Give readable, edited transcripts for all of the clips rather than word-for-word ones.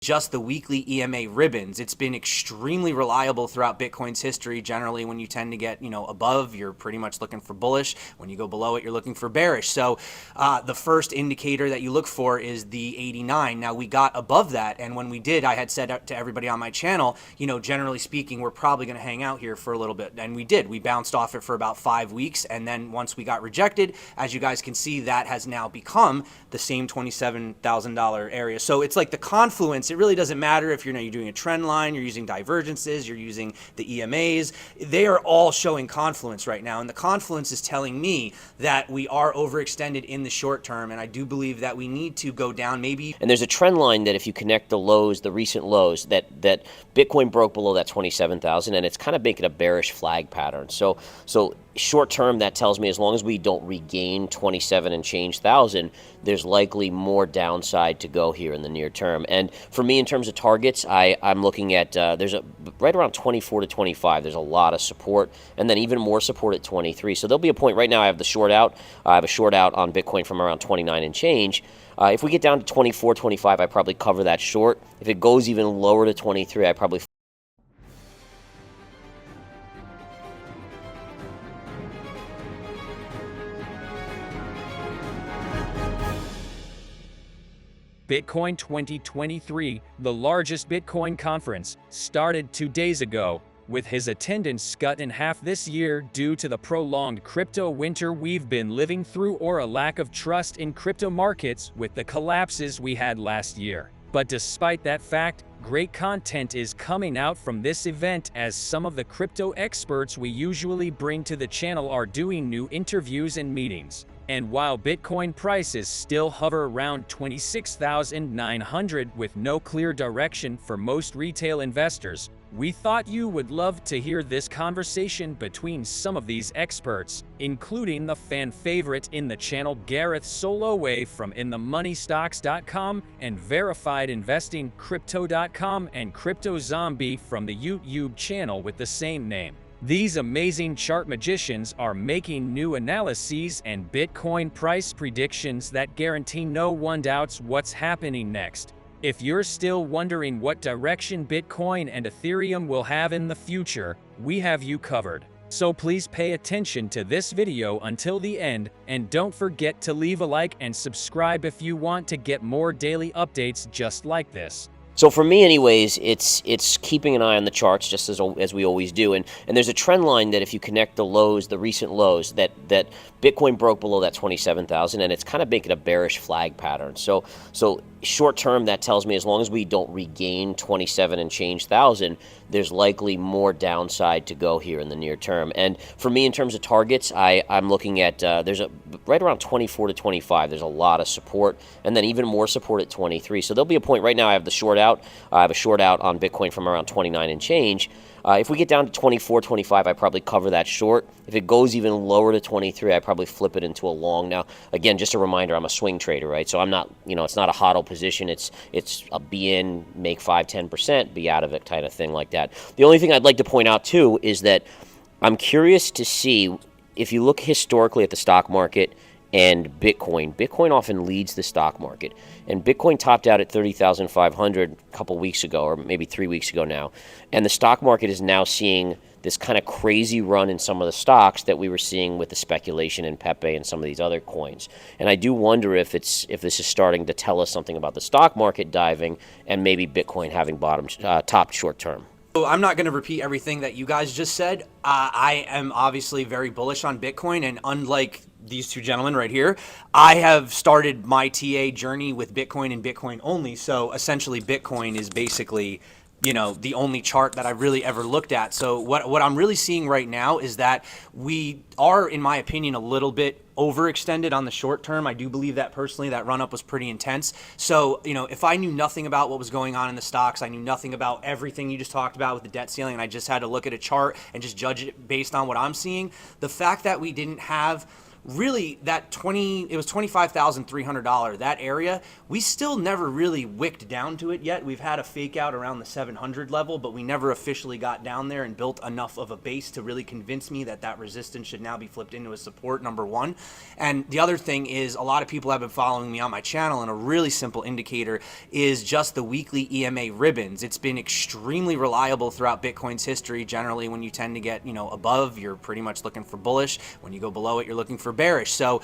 just the weekly EMA ribbons. It's been extremely reliable throughout Bitcoin's history. Generally, when you tend to get, above, you're pretty much looking for bullish. When you go below it, you're looking for bearish. So the first indicator that you look for is the 89. Now, we got above that, and when we did, I had said to everybody on my channel, generally speaking, we're probably going to hang out here for a little bit. And we did. We bounced off it for about 5 weeks, and then once we got rejected, as you guys can see, that has now become the same $27,000 area. So it's like the confluence. It really doesn't matter if you're doing a trend line, you're using divergences, you're using the EMAs. They are all showing confluence right now, and the confluence is telling me that we are overextended in the short term, and I do believe that we need to go down maybe. And there's a trend line that if you connect the lows, the recent lows, that Bitcoin broke below that 27,000, and it's kind of making a bearish flag pattern. So short term, that tells me as long as we don't regain 27 and change thousand, there's likely more downside to go here in the near term. And for me, in terms of targets, I'm looking at there's right around 24 to 25. There's a lot of support, and then even more support at 23. So there'll be a point. Right now, I have the short out. I have a short out on Bitcoin from around 29 and change. If we get down to 24, 25, I probably cover that short. If it goes even lower to 23, I probably Bitcoin 2023, the largest Bitcoin conference, started 2 days ago, with his attendance cut in half this year due to the prolonged crypto winter we've been living through or a lack of trust in crypto markets with the collapses we had last year. But despite that fact, great content is coming out from this event as some of the crypto experts we usually bring to the channel are doing new interviews and meetings. And while Bitcoin prices still hover around 26,900 with no clear direction for most retail investors, we thought you would love to hear this conversation between some of these experts, including the fan favorite in the channel Gareth Soloway from InTheMoneyStocks.com and VerifiedInvestingCrypto.com and Crypto Zombie from the YouTube channel with the same name. These amazing chart magicians are making new analyses and Bitcoin price predictions that guarantee no one doubts what's happening next. If you're still wondering what direction Bitcoin and Ethereum will have in the future, we have you covered. So please pay attention to this video until the end, and don't forget to leave a like and subscribe if you want to get more daily updates just like this. So for me anyways, it's keeping an eye on the charts just as we always do. And there's a trend line that if you connect the lows, the recent lows, that Bitcoin broke below that 27,000, and it's kind of making a bearish flag pattern. So short term, that tells me as long as we don't regain 27 and change thousand, there's likely more downside to go here in the near term. And for me, in terms of targets, I'm looking at there's right around 24 to 25. There's a lot of support, and then even more support at 23. So there'll be a point. Right now, I have the short out. I have a short out on Bitcoin from around 29 and change. If we get down to 24, 25, I probably cover that short. If it goes even lower to 23, I probably flip it into a long. Now, again, just a reminder, I'm a swing trader, right? So I'm not, it's not a hodl position. It's a be in, make 5-10%, be out of it kind of thing like that. The only thing I'd like to point out, too, is that I'm curious to see, if you look historically at the stock market and Bitcoin often leads the stock market. And Bitcoin topped out at 30,500 a couple weeks ago, or maybe 3 weeks ago now. And the stock market is now seeing this kind of crazy run in some of the stocks that we were seeing with the speculation in Pepe and some of these other coins. And I do wonder if this is starting to tell us something about the stock market diving and maybe Bitcoin having topped short term. So I'm not going to repeat everything that you guys just said. I am obviously very bullish on Bitcoin, and unlike these two gentlemen right here, I have started my TA journey with Bitcoin and Bitcoin only. So essentially Bitcoin is basically, the only chart that I really ever looked at. So what I'm really seeing right now is that we are, in my opinion, a little bit overextended on the short term. I do believe that personally. That run up was pretty intense. So, if I knew nothing about what was going on in the stocks, I knew nothing about everything you just talked about with the debt ceiling, and I just had to look at a chart and just judge it based on what I'm seeing. The fact that we didn't have really it was $25,300, that area, we still never really wicked down to it yet. We've had a fake out around the 700 level, but we never officially got down there and built enough of a base to really convince me that resistance should now be flipped into a support, number one. And the other thing is, a lot of people have been following me on my channel, and a really simple indicator is just the weekly EMA ribbons. It's been extremely reliable throughout Bitcoin's history. Generally, when you tend to get, above, you're pretty much looking for bullish. When you go below it, you're looking for bearish. So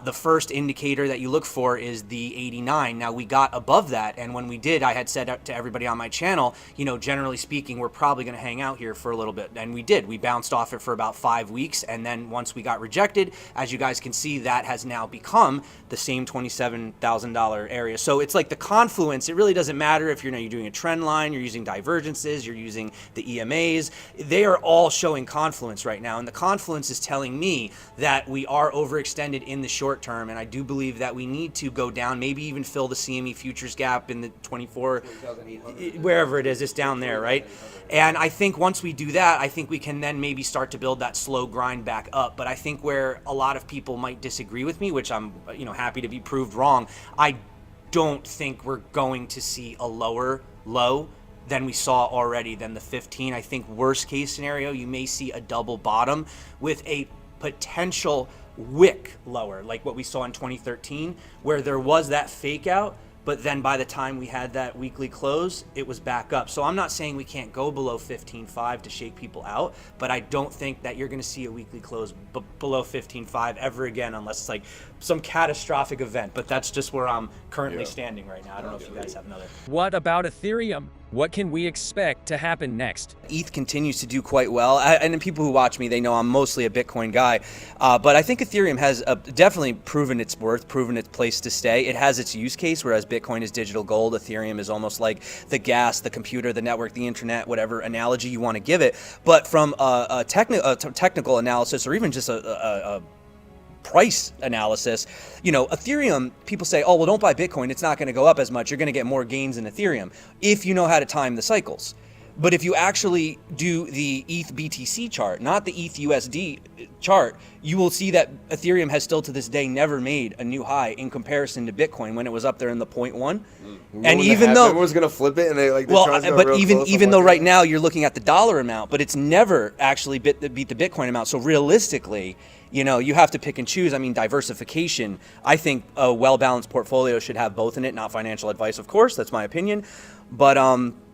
the first indicator that you look for is the 89. Now, we got above that, and when we did, I had said to everybody on my channel, generally speaking, we're probably going to hang out here for a little bit. And we did. We bounced off it for about 5 weeks, and then once we got rejected, as you guys can see, that has now become the same $27,000 area. So it's like the confluence. It really doesn't matter if you're doing a trend line, you're using divergences, you're using the EMAs. They are all showing confluence right now, and the confluence is telling me that we are overextended in the short term, and I do believe that we need to go down, maybe even fill the CME futures gap in the 24, wherever it is, it's down there, right? And I think once we do that, I think we can then maybe start to build that slow grind back up. But I think where a lot of people might disagree with me, which I'm happy to be proved wrong, I don't think we're going to see a lower low than we saw already than the 15. I think worst case scenario, you may see a double bottom with a potential wick lower, like what we saw in 2013, where there was that fake out, but then by the time we had that weekly close, it was back up. So I'm not saying we can't go below 15.5 to shake people out, but I don't think that you're going to see a weekly close below 15.5 ever again, unless it's like some catastrophic event. But that's just where I'm currently standing right now. I don't know if you guys have another. What about Ethereum? What can we expect to happen next? ETH continues to do quite well, and then people who watch me, they know I'm mostly a Bitcoin guy, but I think Ethereum has definitely proven its worth, proven its place to stay. It has its use case, whereas Bitcoin is digital gold. Ethereum is almost like the gas, the computer, the network, the internet, whatever analogy you want to give it. But from a technical analysis, or even just a price analysis, Ethereum, people say, oh, well, don't buy Bitcoin. It's not going to go up as much. You're going to get more gains in Ethereum if you know how to time the cycles. But if you actually do the ETH BTC chart, not the ETH USD chart, you will see that Ethereum has still to this day never made a new high in comparison to Bitcoin when it was up there in the 0.1. And even though everyone's going to flip it, and they like, but even though right now you're looking at the dollar amount, but it's never actually beat the Bitcoin amount. So realistically, you have to pick and choose. I mean, diversification. I think a well-balanced portfolio should have both in it. Not financial advice, of course. That's my opinion.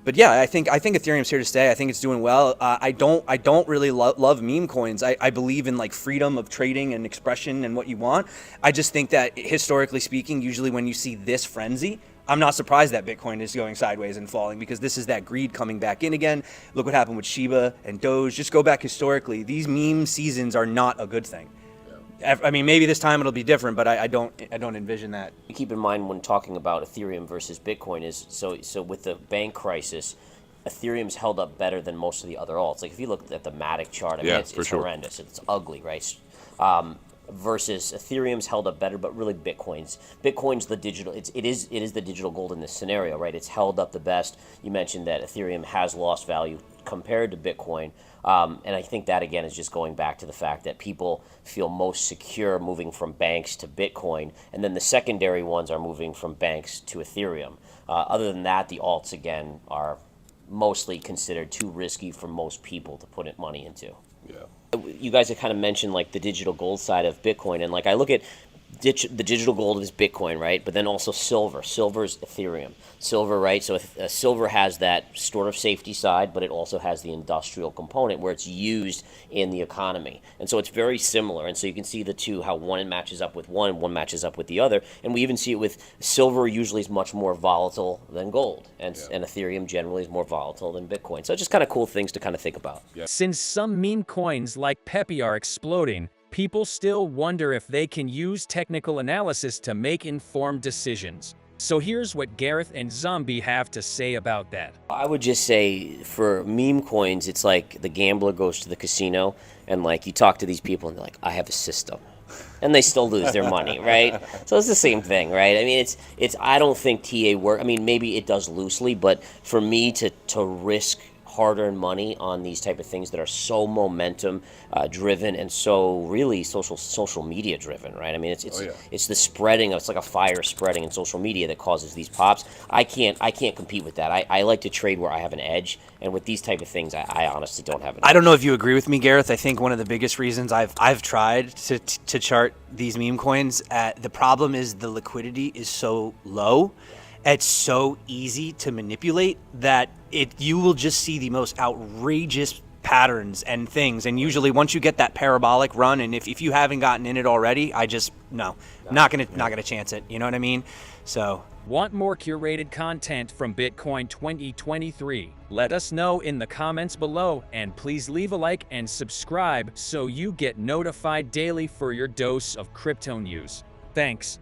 But yeah, I think Ethereum's here to stay. I think it's doing well. I don't really love meme coins. I believe in like freedom of trading and expression and what you want. I just think that historically speaking, usually when you see this frenzy, I'm not surprised that Bitcoin is going sideways and falling, because this is that greed coming back in again. Look what happened with Shiba and Doge. Just go back historically. These meme seasons are not a good thing. I mean, maybe this time it'll be different, but I don't envision that. Keep in mind when talking about Ethereum versus Bitcoin is so with the bank crisis, Ethereum's held up better than most of the other alts. Like if you look at the Matic chart, I mean, it's horrendous. It's ugly, right? Versus Ethereum's held up better, but really Bitcoin's the digital. It is the digital gold in this scenario, right? It's held up the best. You mentioned that Ethereum has lost value compared to Bitcoin, and I think that again is just going back to the fact that people feel most secure moving from banks to Bitcoin, and then the secondary ones are moving from banks to Ethereum. Other than that, the alts again are mostly considered too risky for most people to put money into. Yeah. You guys have kind of mentioned like the digital gold side of Bitcoin, and like I look at the digital gold is Bitcoin, right? But then also silver. Silver is Ethereum. Silver, right? So silver has that sort of safety side, but it also has the industrial component where it's used in the economy. And so it's very similar. And so you can see the two, how one matches up with one matches up with the other. And we even see it with silver usually is much more volatile than gold. And Ethereum generally is more volatile than Bitcoin. So it's just kind of cool things to kind of think about. Yeah. Since some meme coins like Pepe are exploding, people still wonder if they can use technical analysis to make informed decisions. So here's what Gareth and Zombie have to say about that. I would just say for meme coins, it's like the gambler goes to the casino and like you talk to these people and they're like, I have a system. And they still lose their money, right? So it's the same thing, right? I mean, it's I don't think TA work. I mean, maybe it does loosely, but for me to risk hard-earned money on these type of things that are so momentum driven and so really social media driven, right? I mean, it's the spreading. It's like a fire spreading in social media that causes these pops. I can't compete with that. I like to trade where I have an edge, and with these type of things, I honestly don't have an edge. I don't know if you agree with me, Gareth. I think one of the biggest reasons I've tried to chart these meme coins, the problem is the liquidity is so low. It's so easy to manipulate that you will just see the most outrageous patterns and things. And usually once you get that parabolic run, and if you haven't gotten in it already, not gonna chance it. You know what I mean? So Want more curated content from Bitcoin 2023? Let us know in the comments below, and please leave a like and subscribe so you get notified daily for your dose of crypto news. Thanks.